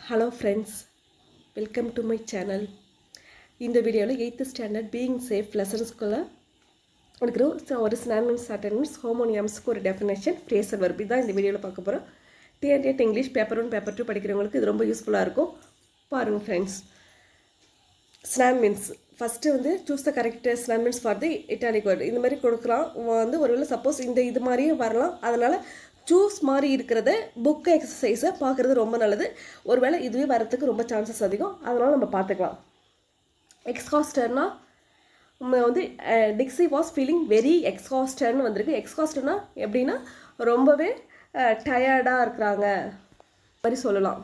Hello friends, welcome to my channel. இந்த வீடியோவில் 8th standard being safe லெசன்ஸ்குள்ளே இருக்கிற ஒரு சினானிம்ஸ் அட்டென்மெண்ட்ஸ் ஹோமோனியம்ஸ்க்கு ஒரு டெஃபினேஷன் ஃப்ரேசர் வெர்ப் தான் இந்த வீடியோவில் பார்க்க போகிறோம். டிஎன்டிஎட் இங்கிலீஷ் பேப்பர் 1 பேப்பர் 2 படிக்கிறவங்களுக்கு இது ரொம்ப யூஸ்ஃபுல்லாக இருக்கும். பாருங்கள் ஃப்ரெண்ட்ஸ், சினானிம்ஸ் ஃபஸ்ட்டு வந்து choose the correct synonyms for the italic word இந்த மாதிரி கொடுக்கலாம். வந்து ஒருவேளை சப்போஸ் இது மாதிரியே வரலாம். அதனால் சூஸ் மாதிரி இருக்கிறத புக் எக்ஸசைஸை பார்க்குறது ரொம்ப நல்லது. ஒருவேளை இதுவே வரத்துக்கு ரொம்ப சான்சஸ் அதிகம், அதனால் நம்ம பார்த்துக்கலாம். எக்ஸ்காஸ்டர்னா வந்து டிக்ஸி வாஸ் ஃபீலிங் வெரி எக்ஸ்காஸ்டர்னு வந்திருக்கு. எக்ஸ்காஸ்டர்னா எப்படின்னா ரொம்பவே டயர்டாக இருக்கிறாங்க மாதிரி சொல்லலாம்.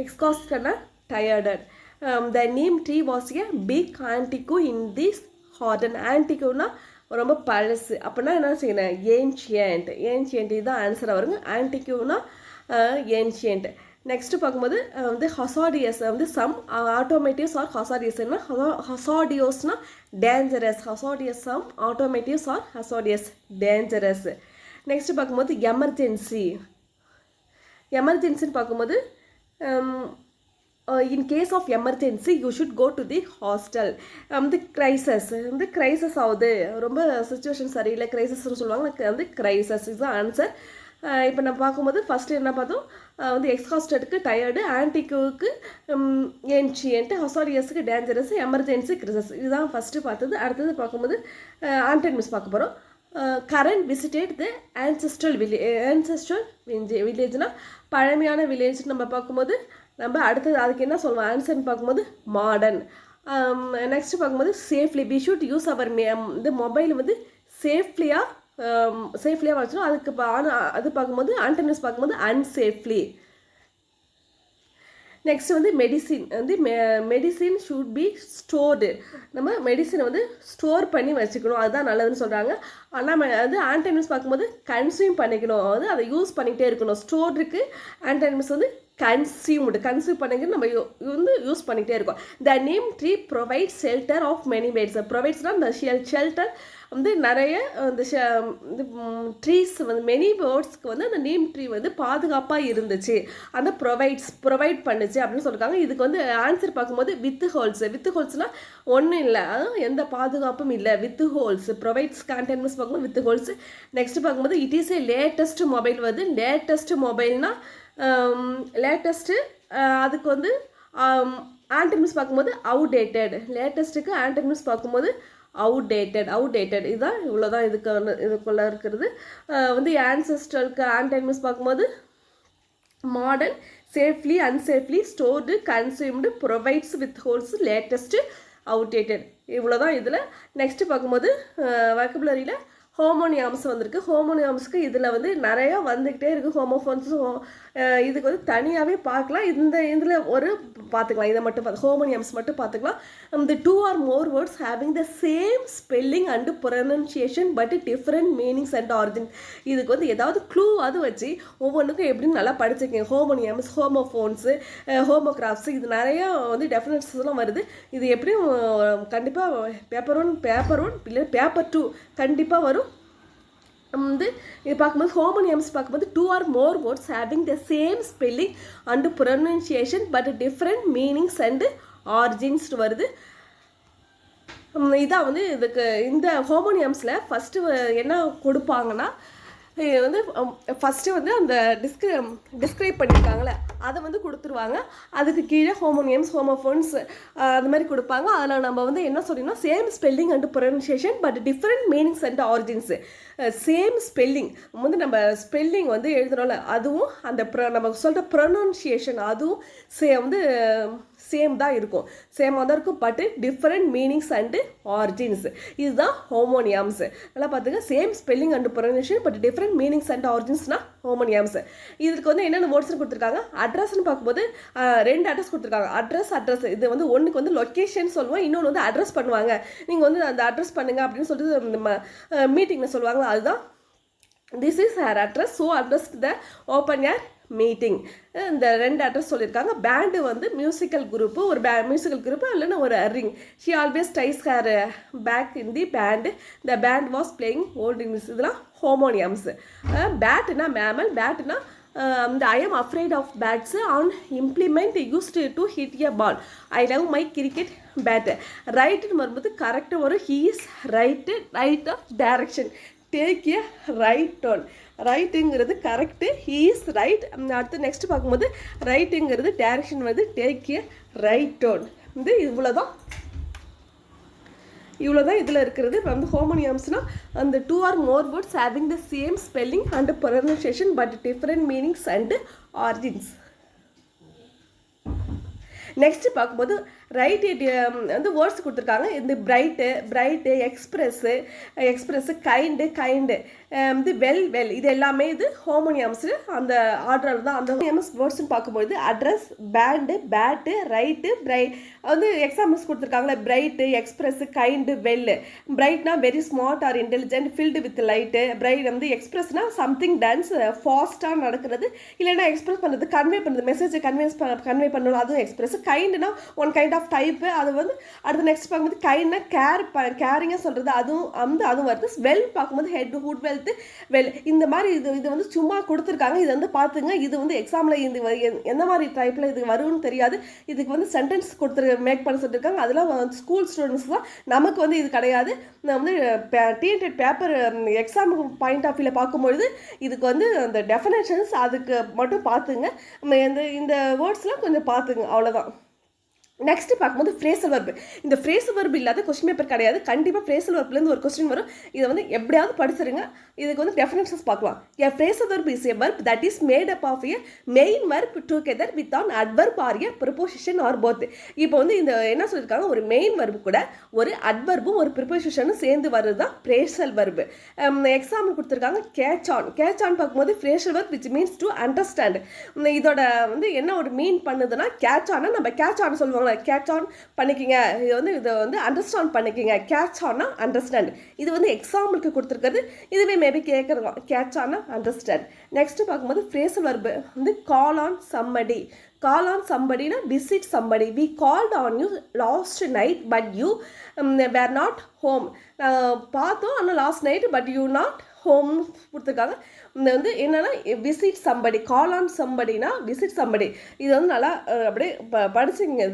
எக்ஸ்காஸ்டர்னா tired. The neem tree was a big antique in this garden. ஆன்டிகோனா ரொம்ப பழசு. அப்படின்னா என்ன செய்யணும்? ஏன்ஷியன்ட் இதுதான் ஆன்சராக வருங்க. ஆன்டிக்யூனா ஏன்ஷியன்ட். நெக்ஸ்ட்டு பார்க்கும்போது வந்து ஹசாடியஸ் வந்து சம் ஆட்டோமேட்டிவ்ஸ் ஆர் ஹசாடியஸ்னா ஹசாடியோஸ்னா dangerous. Hazardous some automotives are hazardous dangerous. Next பார்க்கும்போது எமர்ஜென்சின்னு பார்க்கும்போது in case of emergency you should go to the hostel. வந்து கிரைசஸ் ஆகுது, ரொம்ப சுச்சுவேஷன் சரியில்லை, கிரைசஸ்ன்னு சொல்லுவாங்க. வந்து கிரைசஸ் இஸ் தான் ஆன்சர். இப்போ நம்ம பார்க்கும்போது ஃபஸ்ட்டு என்ன பார்த்தோம்? வந்து எக்ஸ்காஸ்டடுக்கு டயர்டு, ஆன்டிக்குவுக்கு ஏன்ஷியன்ட்டு, ஹசாடியஸுக்கு டேஞ்சரஸ், எமர்ஜென்சி கிரைசஸ். இதுதான் ஃபஸ்ட்டு பார்த்தது. அடுத்தது பார்க்கும்போது ஆன்டனிம்ஸ் பார்க்க போகிறோம். கரண்ட் விசிட்டட் த ஆன்செஸ்ட்ரல் வில்லேஜ்னால் பழமையான வில்லேஜ் நம்ம பார்க்கும்போது நம்ம அடுத்தது அதுக்கு என்ன சொல்லுவோம் ஆன்சர்னு பார்க்கும்போது மாடர்ன். நெக்ஸ்ட்டு பார்க்கும்போது சேஃப்லி. வி ஷுட் யூஸ் அவர் இந்த மொபைல் வந்து சேஃப்லியாக வச்சுக்கணும். அதுக்கு அது பார்க்கும்போது ஆன்டனிம்ஸ் பார்க்கும்போது அன்சேஃப்லி. நெக்ஸ்ட் வந்து மெடிசின் வந்து மெடிசின் ஷுட் பி ஸ்டோர்டு. நம்ம மெடிசினை வந்து ஸ்டோர் பண்ணி வச்சுக்கணும், அதுதான் நல்லதுன்னு சொல்கிறாங்க. ஆனால் அது ஆன்டனிம்ஸ் பார்க்கும்போது கன்சியூம் பண்ணிக்கணும், வந்து அதை யூஸ் பண்ணிக்கிட்டே இருக்கணும். ஸ்டோர்டுக்கு ஆன்டனிம்ஸ் வந்து கன்சியூம் பண்ணிக்கிட்டு நம்ம வந்து யூஸ் பண்ணிகிட்டே இருக்கோம். The neem tree provide shelter of many birds. ப்ரொவைட்ஸ்னால் இந்த ஷெல்டர் வந்து நிறைய இந்த ட்ரீஸ் வந்து மெனி பேர்ட்ஸ்க்கு வந்து அந்த நேம் ட்ரீ வந்து பாதுகாப்பாக இருந்துச்சு, அந்த ப்ரொவைட் பண்ணுச்சு அப்படின்னு சொல்லியிருக்காங்க. இதுக்கு வந்து ஆன்சர் பார்க்கும்போது வித் ஹோல்ஸ்னால் ஒன்றும் இல்லை, எந்த பாதுகாப்பும் இல்லை. வித் ஹோல்ஸ் ப்ரொவைட்ஸ் கான்டென்ட்ஸ் பார்க்கும்போது வித் ஹோல்ஸ். நெக்ஸ்ட் பார்க்கும்போது it is a latest mobile வருது. லேட்டஸ்ட் மொபைல்னால் லேட்டஸ்ட்டு. அதுக்கு வந்து ஆன்டனிம்ஸ் பார்க்கும்போது அவுடேட்டட். லேட்டஸ்ட்டுக்கு ஆன்டனிம்ஸ் பார்க்கும்போது அவுடேட்டட். இதுதான் இவ்வளோதான் இதுக்குள்ளே இருக்கிறது. வந்து ஆன்செஸ்ட்ரலுக்கு ஆன்டனிம்ஸ் பார்க்கும்போது modern, safely, unsafely, stored, consumed, provides, with holes, latest, outdated. இவ்வளோதான் இதில். நெக்ஸ்ட்டு பார்க்கும்போது வொக்காபுலரியில் ஹோமோனியம்ஸ் வந்திருக்கு. ஹோமோனியம்ஸ்க்கு இதில் வந்து நிறையா வந்துக்கிட்டே இருக்குது. ஹோமோஃபோன்ஸும் இதுக்கு வந்து தனியாகவே பார்க்கலாம். இதில் ஒரு பார்த்துக்கலாம். இதை மட்டும் ஹோமோனியம்ஸ் மட்டும் பார்த்துக்கலாம். இந்த 2 or more words having the same spelling and pronunciation but different meanings and origin. இதுக்கு வந்து ஏதாவது க்ளூ அது வச்சு ஒவ்வொன்றுக்கும் எப்படின்னு நல்லா படிச்சிருக்கேன். ஹோமோனியம்ஸ், ஹோமோஃபோன்ஸு, ஹோமோகிராஃப்ஸு, இது நிறையா வந்து டெஃபினேஷன்ஸ்லாம் வருது. இது எப்படியும் கண்டிப்பாக பேப்பர் 1 இல்லை பேப்பர் 2 கண்டிப்பாக வரும். வந்து இது பார்க்கும்போது ஹோமோனியம்ஸ் பார்க்கும்போது 2 or more words having the same spelling and pronunciation but different meanings and origins வருது. இதான் வந்து இதுக்கு இந்த ஹோமோனியம்ஸில் ஃபஸ்ட்டு என்ன கொடுப்பாங்கன்னா வந்து ஃபஸ்ட்டு வந்து அந்த டிஸ்கிரைப் பண்ணியிருக்காங்களே அதை வந்து கொடுத்துருவாங்க. அதுக்கு கீழே ஹோமோனியம்ஸ், ஹோமோஃபோன்ஸ் அது மாதிரி கொடுப்பாங்க. அதில் நம்ம வந்து என்ன சொல்லிங்கன்னா same spelling and pronunciation but different meanings and origins. Same spelling வந்து நம்ம ஸ்பெல்லிங் வந்து எழுதுகிறோம்ல, அதுவும் அந்த நம்ம சொல்கிற ப்ரொனன்சியேஷன் அதுவும் வந்து சேம் தான் இருக்கும், சேமாக தான் இருக்கும். பட்டு டிஃப்ரெண்ட் மீனிங்ஸ் அண்டு ஆரிஜின்ஸ். இதுதான் ஹோமோனியம்ஸ். நல்லா பார்த்துங்க. Same spelling and pronunciation but different meanings and ஆரிஜின்ஸ்னால் ஹோமோனியம்ஸ். இதுக்கு வந்து என்னென்ன வேர்ட்ஸ்னு கொடுத்துருக்காங்க? அட்ரஸ்ன்னு பார்க்கும்போது 2 அட்ரஸ் கொடுத்துருக்காங்க. அட்ரஸ் இது வந்து ஒன்றுக்கு வந்து லொக்கேஷன் சொல்லுவோம், இன்னொன்று வந்து அட்ரஸ் பண்ணுவாங்க. நீங்கள் வந்து அந்த அட்ரஸ் பண்ணுங்கள் அப்படின்னு சொல்லிட்டு நம்ம மீட்டிங்கில் சொல்லுவாங்க. அதுதான் this is her address, so address the open air meeting. இந்த 2 அட்ரஸ் சொல்லியிருக்காங்க. பேண்டு வந்து மியூசிக்கல் குரூப்பு, ஒரு மியூசிக்கல் குரூப்பு இல்லைன்னா ஒரு ring. She always ties her back in the band. The band was playing old English. இதெல்லாம் homonyms. பேட்டுனா mammal, பேட்டுனா I am afraid of bats on implement used to hit a ball. I love my cricket bat. Right வரும்போது கரெக்டாக வரும். He is right of direction. Take a right turn. ரைட்டுங்கிறது correct. He is right. அடுத்து next பார்க்கும்போது ரைட்டுங்கிறது direction வருது. Take a right turn. இது இவ்வளோதான் இதில் இருக்கிறது. இப்போ வந்து ஹோமோனியம்ஸ்னால் அந்த 2 or more words having the same spelling and pronunciation but different meanings and origins. Next பார்க்கும்போது ரைட் வந்து வேர்ட்ஸ் கொடுத்துருக்காங்க. இந்த பிரைட்டு எக்ஸ்பிரஸ்ஸு கைண்டு இது வெல் இது எல்லாமே இது ஹோமோனியம்ஸு அந்த ஆர்டரில் தான். அந்த ஹோமோனியம்ஸ் வேர்ட்ஸ்ன்னு பார்க்கும்போது அட்ரஸ், பேட்டு, ரைட்டு, வந்து எக்ஸாம்பிள்ஸ் கொடுத்துருக்காங்களே. பிரைட்டு, எக்ஸ்பிரஸ்ஸு, கைண்டு, பிரைட்னா very smart or intelligent, filled with light. வந்து எக்ஸ்பிரஸ்னா சம்திங் டான்ஸ் ஃபாஸ்ட்டாக நடக்கிறது, இல்லைன்னா எக்ஸ்பிரஸ் பண்ணுறது, கன்வே பண்ணுறது, மெசேஜை கன்வே பண்ணணும், அதுவும் எக்ஸ்பிரஸ். கைண்டுனா ஒன் கைண்ட் ஆஃப் டைப்பு. அது வந்து அடுத்து நெக்ஸ்ட் பார்க்கும்போது கைண்ட்னா கேரிங்காக சொல்கிறது, அதுவும் வருது. வெல் பார்க்கும்போது ஹெட், ஹுட், வெல் இந்த மாதிரி இது வந்து சும்மா கொடுத்துருக்காங்க. இது வந்து பார்த்துங்க. இது வந்து எக்ஸாமில் இது எந்த மாதிரி டைப்பில் இது வரும்னு தெரியாது. இதுக்கு வந்து சென்டென்ஸ் மேக் பண்ண சொல்லியிருக்காங்க. அதெல்லாம் ஸ்கூல் ஸ்டூடெண்ட்ஸ் தான். நமக்கு வந்து இது கிடையாது. நான் வந்து TNTET paper exam point of வியூவில் பார்க்கும்பொழுது இதுக்கு வந்து அந்த டெஃபினேஷன்ஸ் அதுக்கு மட்டும் பார்த்துங்க. இந்த வேர்ட்ஸ்லாம் கொஞ்சம் பார்த்துங்க, அவ்வளோதான். நெக்ஸ்ட்டு பார்க்கும்போது ஃப்ரேசல் வர்பு. இந்த ஃப்ரேசல் வர்பு இல்லாத கொஸ்டின் பேப்பர் கிடையாது. கண்டிப்பாக ஃப்ரேசல் வர்ப்லேருந்து ஒரு கொஸ்டின் வரும். இதை வந்து எப்படியாவது படிச்சிருங்க. இதுக்கு வந்து டெஃபினேஷன்ஸ் பார்க்கலாம். A phrasal verb is a verb that is made up of a main verb together with an adverb or a preposition or both. இப்போ வந்து இந்த என்ன சொல்லியிருக்காங்க, ஒரு மெயின் வர்பு கூட ஒரு அட்வர்பும் ஒரு ப்ரிப்போசிஷனும் சேர்ந்து வருது தான் ஃப்ரேசல் வர்பு. எக்ஸாம்பிள் கொடுத்துருக்காங்க. கேட்ச் ஆன் பார்க்கும்போது phrasal வர்ப் which means to understand. இதோட வந்து என்ன ஒரு மீன் பண்ணுதுன்னா, கேட்ச் ஆனா நம்ம கேட்ச் ஆன் சொல்லுவாங்க. கேட்ச் ஆன் பண்ணிக்கிங்க, இதை வந்து அண்டர்ஸ்டாண்ட் பண்ணிக்கிங்க. கேட்ச் ஆனா அண்டர்ஸ்டாண்ட். இது வந்து எக்ஸாம்பிளுக்கு கொடுத்துருக்கிறது. இதுவே மேபி கேட்குறோம், கேட்ச் ஆனா அண்டர்ஸ்டாண்ட். நெக்ஸ்ட் பார்க்கும்போது ஃப்ரேசல் வர்பு வந்து call on somebody. Call on சம்படினா visit somebody. We called on you last night but you were not home. பார்த்தோம் ஆனால் last night but you not home கொடுத்துருக்காங்க. இந்த வந்து என்னென்னா விசிட் சம்படி. கால் ஆன் சம்படினா விசிட் சம்படி. இது வந்து நல்லா அப்படியே படிச்சுங்க.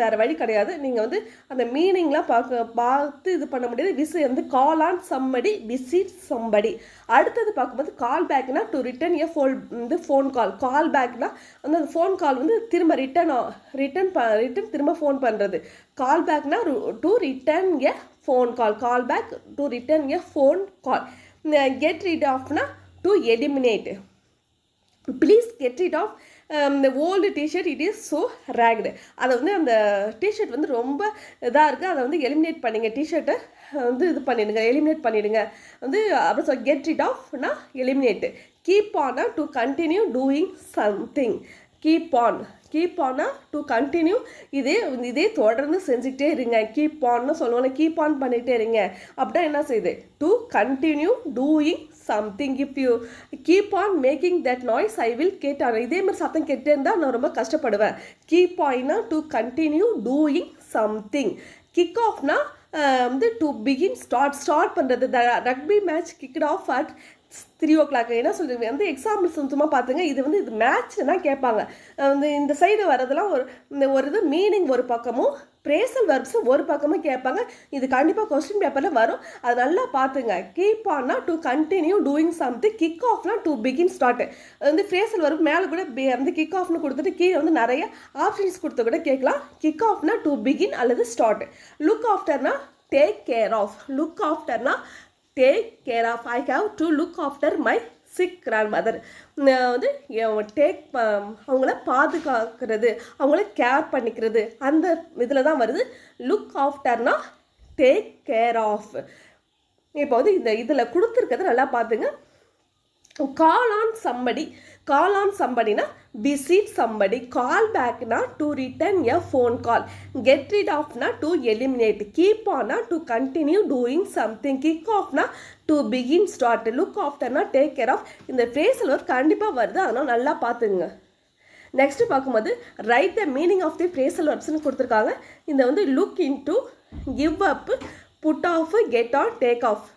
வேறு வழி கிடையாது. நீங்கள் வந்து அந்த மீனிங்லாம் பார்த்து இது பண்ண முடியாது. வந்து call on somebody, visit somebody. அடுத்தது பார்க்கும்போது கால் பேக்னா to return a phone call. Call பேக்னா வந்து அந்த ஃபோன் கால் வந்து திரும்ப ரிட்டன் திரும்ப ஃபோன் பண்ணுறது. கால் பேக்னா to return a phone call. Call back to return a phone call. Get rid of na to eliminate. Please get rid of the old t-shirt. It is so ragged. அதை வந்து அந்த T shirt வந்து ரொம்ப இதாக இருக்குது, அதை வந்து எலிமினேட் பண்ணிங்க. டிஷர்ட்டை வந்து இது பண்ணிடுங்க, எலிமினேட் பண்ணிடுங்க. வந்து அப்புறம் சொல் கெட் ரிட் ஆஃப்னா எலிமினேட். கீப் ஆனா to continue doing something. Keep ஆனா டு கண்டினியூ, இதே தொடர்ந்து செஞ்சுக்கிட்டே இருங்க. கீப் ஆன்னு சொல்லுவாங்க. கீப் ஆன் பண்ணிகிட்டே இருங்க. அப்படின்னா என்ன செய்யுது? To continue doing something. If you keep on making that noise I will get on. இதே மாதிரி சத்தம் கேட்டே இருந்தால் நான் ரொம்ப கஷ்டப்படுவேன். கீப் ஆயினா to continue doing something. Kick ஆஃப்னா வந்து டு பிகின் ஸ்டார்ட் பண்ணுறது. Rugby match kicked off at 3 o'clock. என்ன சொல்லுங்க, வந்து எக்ஸாம்பிள்ஸ் சுத்தமாக பார்த்துங்க. இது வந்து இது மேட்ச்னா கேட்பாங்க. வந்து இந்த சைடு வரதெல்லாம் ஒரு இது மீனிங் ஒரு பக்கமும், பிரேசல் வர்ப்ஸ் ஒரு பக்கமும் கேட்பாங்க. இது கண்டிப்பாக கொஸ்டின் பேப்பரில் வரும். அது நல்லா பார்த்துங்க. கீப் ஆன்னா to continue doing something. Kick ஆஃப்னா டு பிகின் ஸ்டார்ட். வந்து பிரேசல் வர்ப் மேலே கூட வந்து கிக் ஆஃப்னு கொடுத்துட்டு கீழே வந்து நிறைய ஆப்ஷன்ஸ் கொடுத்து கூட கேட்கலாம். கிக் ஆஃப்னா டு பிகின் அல்லது ஸ்டார்ட். லுக் ஆஃப்டர்னா டேக் கேர் ஆஃப். லுக் ஆஃப்டர்னா take care of. I have to look after my sick grandmother. வந்து அவங்கள பாதுகாக்கிறது, அவங்கள கேர் பண்ணிக்கிறது, அந்த இதில் தான் வருது. லுக் ஆஃப்டர்னா டேக் கேர் ஆஃப். இப்போ வந்து இதில் கொடுத்துருக்கிறது நல்லா பார்த்துங்க. கால் ஆன் சம்படினா visit somebody. Call back na to return a phone call. Get rid of na to eliminate. Keep on na to continue doing something. Kick off na to begin start. Look after na take care of. இந்த phrasal work கண்டிப்பாக வருது, அதனால் நல்லா பார்த்துங்க. Next பார்க்கும்போது write the meaning of the phrasal verbsன்னு கொடுத்துருக்காங்க. இந்த வந்து look into, give up, put off, get on, take off.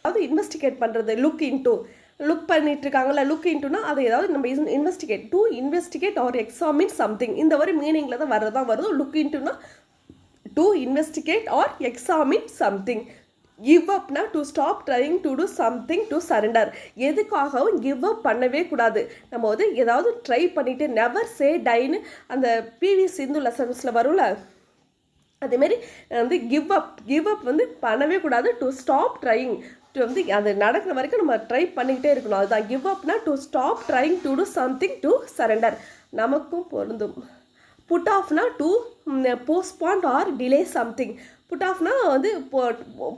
அதாவது இன்வெஸ்டிகேட் பண்ணுறது. லுக் இன்டு லுக் பண்ணிட்டு இருக்காங்கல்ல, லுக் இன்ட்டுனா அதை ஏதாவது நம்ம investigate, to investigate or examine something, இந்த ஒரு மீனிங்கில் தான் வரும். லுக் இன்ட்டுனா to investigate or examine something. Give அப்னா to stop trying to do something to surrender. எதுக்காகவும் கிவ் அப் பண்ணவே கூடாது. நம்ம வந்து ஏதாவது ட்ரை பண்ணிவிட்டு நெவர் சே டைன்னு அந்த பிவி சிந்து லெசன்ஸில் வரும்ல, அதேமாரி வந்து கிவ் அப் வந்து பண்ணவே கூடாது. டு ஸ்டாப் ட்ரைங், வந்து அது நடக்கிற வரைக்கும் நம்ம ட்ரை பண்ணிக்கிட்டே இருக்கணும். அதுதான் கிவ் அப்னா to stop trying to do something to surrender. நமக்கும் பொருந்தும். புட் ஆஃப்னா to postpone or delay something. Put ஆஃப்னா வந்து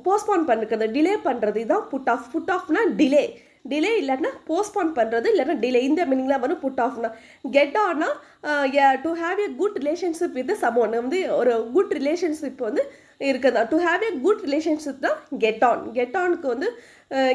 போஸ்ட்பான் பண்ணுறது, டிலே பண்ணுறது, இதுதான் புட் ஆஃப். புட் ஆஃப்னா டிலே இல்லைன்னா போஸ்ட்பான் பண்ணுறது, இல்லைன்னா டிலே, இந்த மீனிங்லாம் வரும் புட் ஆஃப்னா. கெட் ஆன்னா to have a good relationship with someone, வந்து ஒரு குட் ரிலேஷன்ஷிப் வந்து இருக்குதா. To have a good relationship தான் கெட் ஆனுக்கு வந்து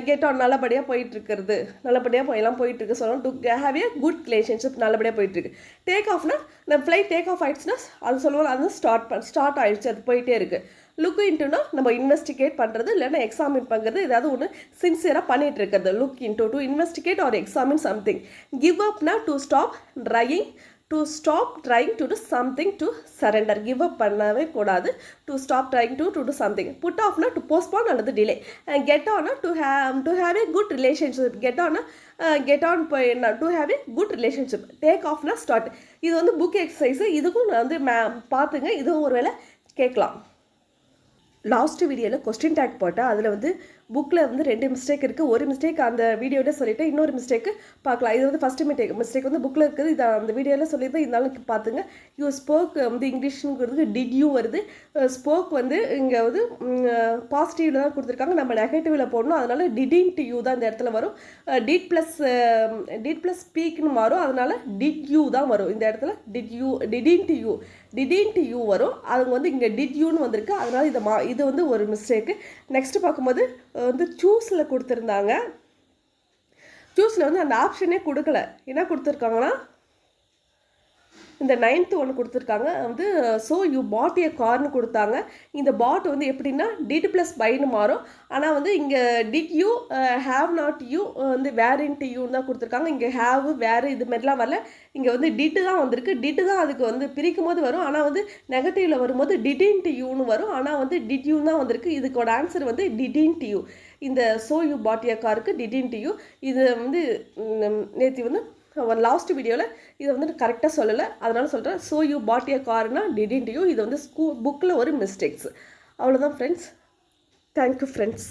கெட் ஆன் நல்லபடியாக போயிட்டுருக்கிறது, நல்லபடியாக எல்லாம் போயிட்டுருக்கு சொல்லணும். To have a good relationship நல்லபடியாக போயிட்டுருக்கு. டேக் ஆஃப்னா நம்ம ஃப்ளைட் டேக் ஆஃப் ஆகிடுச்சுன்னா அது சொல்லுவோம், அது ஸ்டார்ட் ஆகிடுச்சு, அது போயிட்டே இருக்குது. லுக் இன்ட்டுனா நம்ம இன்வெஸ்டிகேட் பண்ணுறது, இல்லைன்னா எக்ஸாமின் பண்ணுறது, ஏதாவது ஒன்று சின்சியராக பண்ணிகிட்டு இருக்கிறது. Look into to investigate or examine something. Give அப்னா to stop trying to do something to surrender. Give up பண்ணவே கூடாது. To stop trying to do something. Put ஆஃப்னா டு போஸ்ட்பான் அல்லது டிலே. கெட் ஆனா to have a good relationship. Get on to have a good relationship. Take ஆஃப்னா start. இது வந்து book exercise, இதுக்கும் நான் வந்து பார்த்துங்க, இதுவும் ஒரு வேளை கேட்கலாம். லாஸ்ட் வீடியோவில் கொஸ்டின் டேக் போட்டேன், அதில் வந்து புக்கில் வந்து 2 மிஸ்டேக் இருக்குது. ஒரு மிஸ்டேக் அந்த வீடியோவில் சொல்லிவிட்டு இன்னொரு மிஸ்டேக்கு பார்க்கலாம். இது வந்து ஃபஸ்ட்டு மிஸ்டேக் வந்து புக்கில் இருக்குது, இது அந்த வீடியோவில் சொல்லியிருந்தேன், இருந்தாலும் பார்த்துங்க. யூ ஸ்போக் வந்து இங்கிலீஷ்ங்கிறது டிட் யூ வருது. ஸ்போக் வந்து இங்கே வந்து பாசிட்டிவில் தான் கொடுத்துருக்காங்க, நம்ம நெகட்டிவில் போடணும். அதனால் டிடின்ட் யூ தான் இந்த இடத்துல வரும். டிட் ப்ளஸ் ஸ்பீக்னு மாறும், அதனால் டிட் யூ தான் வரும் இந்த இடத்துல. டிடின்ட் யூ வரும். அது வந்து இங்கே டிட் யூன்னு வந்திருக்கு, அதனால் இது வந்து ஒரு மிஸ்டேக்கு. நெக்ஸ்ட்டு பார்க்கும்போது வந்து சூஸில் கொடுத்துருந்தாங்க. சூஸில் வந்து அந்த ஆப்ஷனே கொடுக்கல. என்ன கொடுத்துருக்காங்கன்னா இந்த 9th ஒன்று கொடுத்துருக்காங்க வந்து ஸோ யூ பாட் ஏ கார்னு கொடுத்தாங்க. இந்த பாட் வந்து எப்படின்னா டிட் ப்ளஸ் பைன்னு மாறும். ஆனால் வந்து இங்கே did you have not you வந்து வேரின்ட்டு யூன்னு தான் கொடுத்துருக்காங்க. இங்கே ஹேவ் வேறு இது மாதிரிலாம் வரல. இங்கே வந்து டிட்டு தான் வந்திருக்கு. டிட்டு தான் அதுக்கு வந்து பிரிக்கும் போது வரும். ஆனால் வந்து நெகட்டிவில் வரும்போது டிடின்ட் யூன்னு வரும். ஆனால் வந்து டிட் யூ தான் வந்திருக்கு. இதுக்கோட ஆன்சர் வந்து டிடின்ட் யூ. இந்த ஸோ யூ பாட் ஏ காருக்கு டிடின்ட் யூ. இது வந்து நேற்று வந்து லாஸ்ட் வீடியோவில் இதை வந்து கரெக்டாக சொல்லலை, அதனால சொல்கிறேன். ஸோ யூ பாட் ஏ கார்னா டிடின்ட் யூ. இது வந்து புக்கில் ஒரு மிஸ்டேக்ஸ். அவ்வளோதான் ஃப்ரெண்ட்ஸ். Thank you friends.